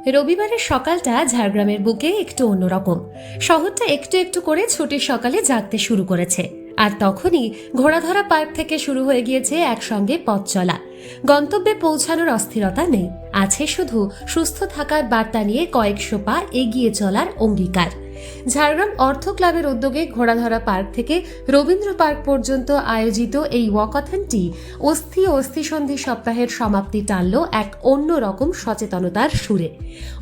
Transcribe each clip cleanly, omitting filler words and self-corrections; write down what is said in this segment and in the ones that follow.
রবিবারের সকালটা ঝাড়গ্রামের বুকে একটু অন্যরকম। শহরটা একটু একটু করে ছুটির সকালে জাগতে শুরু করেছে, আর তখনই ঘোড়াধরা পার্ক থেকে শুরু হয়ে গিয়েছে একসঙ্গে পথ চলা। গন্তব্যে পৌঁছানোর অস্থিরতা নেই, আছে শুধু সুস্থ থাকার বার্তা নিয়ে কয়েকশো পা এগিয়ে চলার অঙ্গীকার। ঝাড়গ্রাম অর্থ ক্লাবের উদ্যোগে ঘোড়াধরা পার্ক থেকে রবীন্দ্র পার্ক পর্যন্ত আয়োজিত এই ওয়াকাথনটি অস্থি ও অস্থিসন্ধি সপ্তাহের সমাপ্তি টানল এক অন্যরকম সচেতনতার সুরে।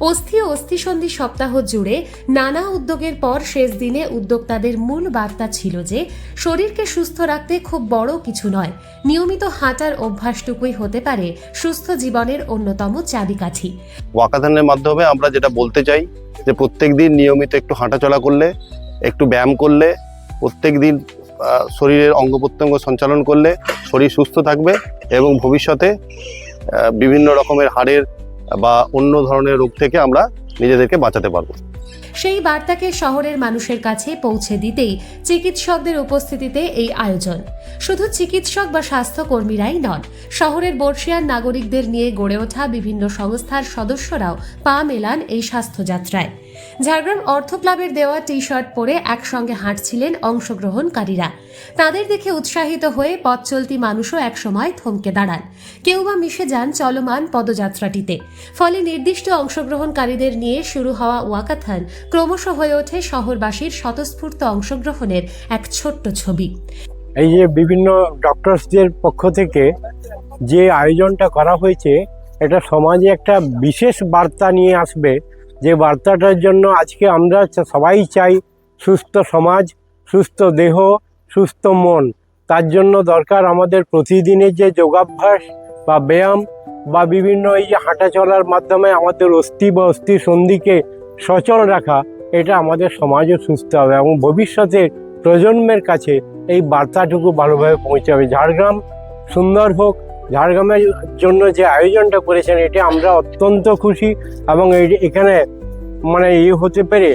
অস্থি ও অস্থিসন্ধি সপ্তাহ জুড়ে নানা উদ্যোগের পর শেষ দিনে উদ্যোক্তাদের মূল বার্তা ছিল যে শরীরকে সুস্থ রাখতে খুব বড় কিছু নয়, নিয়মিত হাঁটার অভ্যাসটুকুই হতে পারে সুস্থ জীবনের অন্যতম চাবিকাঠি। ওয়াকাথনের মাধ্যমে আমরা যেটা বলতে চাই যে প্রত্যেক দিন নিয়মিত একটু হাঁটাচলা করলে, একটু ব্যায়াম করলে, প্রত্যেক দিন শরীরের অঙ্গ প্রত্যঙ্গ সঞ্চালন করলে শরীর সুস্থ থাকবে এবং ভবিষ্যতে বিভিন্ন রকমের হাড়ের বা অন্য ধরনের রোগ থেকে আমরা নিজেদেরকে বাঁচাতে পারবো। সেই বার্তাকে শহরের মানুষের কাছে পৌঁছে দিতেই চিকিৎসকদের উপস্থিতিতে এই আয়োজন। শুধু চিকিৎসক বা স্বাস্থ্যকর্মীরাই নন, শহরের বর্ষিয়ান নাগরিকদের নিয়ে গড়ে ওঠা বিভিন্ন সংস্থার সদস্যরাও পা মেলান এই স্বাস্থ্যযাত্রায়। ঝাড়গ্রাম অর্থ ক্লাবের দেওয়া টি শার্ট পরে একসঙ্গে হাঁটছিলেন অংশগ্রহণকারীরা। তাদের দেখে উৎসাহিত হয়ে পথ চলতি মানুষও একসময় থমকে দাঁড়ান, কেউ বা মিশে যান চলমান পদযাত্রাটিতে। ফলে নির্দিষ্ট অংশগ্রহণকারীদের নিয়ে শুরু হওয়া ওয়াকাথন ক্রমশ হয়ে ওঠে শহরবাসীর স্বতঃস্ফূর্ত অংশগ্রহণের এক ছোট্ট ছবি। এই যে বিভিন্ন ডক্টরসদের পক্ষ থেকে যে আয়োজনটা করা হয়েছে, এটা সমাজে একটা বিশেষ বার্তা নিয়ে আসবে, যে বার্তাটার জন্য আজকে আমরা সবাই চাই সুস্থ সমাজ, সুস্থ দেহ, সুস্থ মন। তার জন্য দরকার আমাদের প্রতিদিনের যে যোগাভ্যাস বা ব্যায়াম বা বিভিন্ন এই যে হাঁটা চলার মাধ্যমে আমাদের অস্থি বা অস্থি সন্ধিকে সচল রাখা, এটা আমাদের সমাজও সুস্থ হবে এবং ভবিষ্যতের প্রজন্মের কাছে এই বার্তাটুকু ভালোভাবে পৌঁছাবে। ঝাড়গ্রাম সুন্দর হোক, ঝাড়গ্রামের জন্য যে আয়োজনটা করেছেন এটা আমরা অত্যন্ত খুশি এবং এখানে মানে হতে পেরে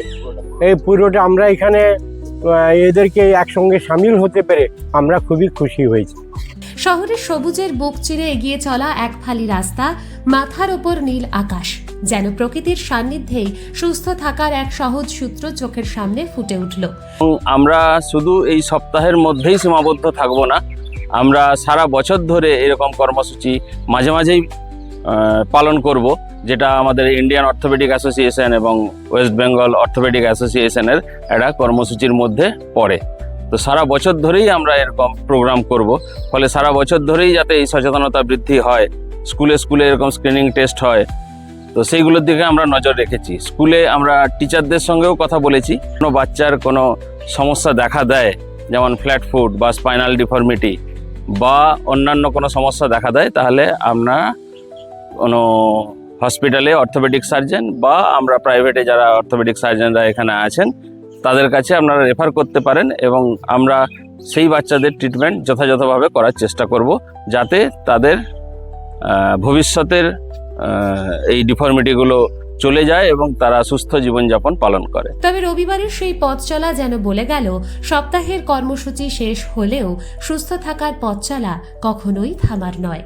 এই পুরোটা আমরা এখানে এদেরকে একসঙ্গে সামিল হতে পেরে আমরা খুবই খুশি হয়েছি। শহরের সবুজের বুক চিরে এগিয়ে চলা এক ফালি রাস্তা, মাথার ওপর নীল আকাশ, যেন প্রকৃতির সান্নিধ্যেই সুস্থ থাকার এক সহজ সূত্র চোখের সামনে ফুটে উঠল। আমরা শুধু এই সপ্তাহের মধ্যেই সীমাবদ্ধ থাকব না, আমরা সারা বছর ধরে এরকম কর্মসূচি মাঝে মাঝেই পালন করব, যেটা আমাদের ইন্ডিয়ান অর্থোপেডিক অ্যাসোসিয়েশন এবং ওয়েস্ট বেঙ্গল অর্থোপেডিক অ্যাসোসিয়েশনের একটা কর্মসূচির মধ্যে পড়ে। তো সারা বছর ধরেই আমরা এরকম প্রোগ্রাম করব, ফলে সারা বছর ধরেই যাতে এই সচেতনতা বৃদ্ধি হয়। স্কুলে স্কুলে এরকম স্ক্রিনিং টেস্ট হয়, তো সেইগুলোর দিকে আমরা নজর রেখেছি। স্কুলে আমরা টিচারদের সঙ্গেও কথা বলেছি, কোনো বাচ্চার কোনো সমস্যা দেখা দেয়, যেমন ফ্ল্যাট ফুট বা স্পাইনাল ডিফর্মিটি বা অন্যান্য কোনো সমস্যা দেখা দেয়, তাহলে আমরা কোনো হসপিটালে অর্থোপেডিক সার্জন বা আমরা প্রাইভেটে যারা অর্থোপেডিক সার্জনরা এখানে আছেন তাদের কাছে আপনারা রেফার করতে পারেন এবং আমরা সেই বাচ্চাদের ট্রিটমেন্ট যথাযথভাবে করার চেষ্টা করব, যাতে তাদের ভবিষ্যতের এই ডিফর্মিটিগুলো চলে যায় এবং তারা সুস্থ জীবনযাপন পালন করে। তবে রবিবারের সেই পথ চলা যেন বলে গেল, সপ্তাহের কর্মসূচি শেষ হলেও সুস্থ থাকার পথ চলা কখনোই থামার নয়।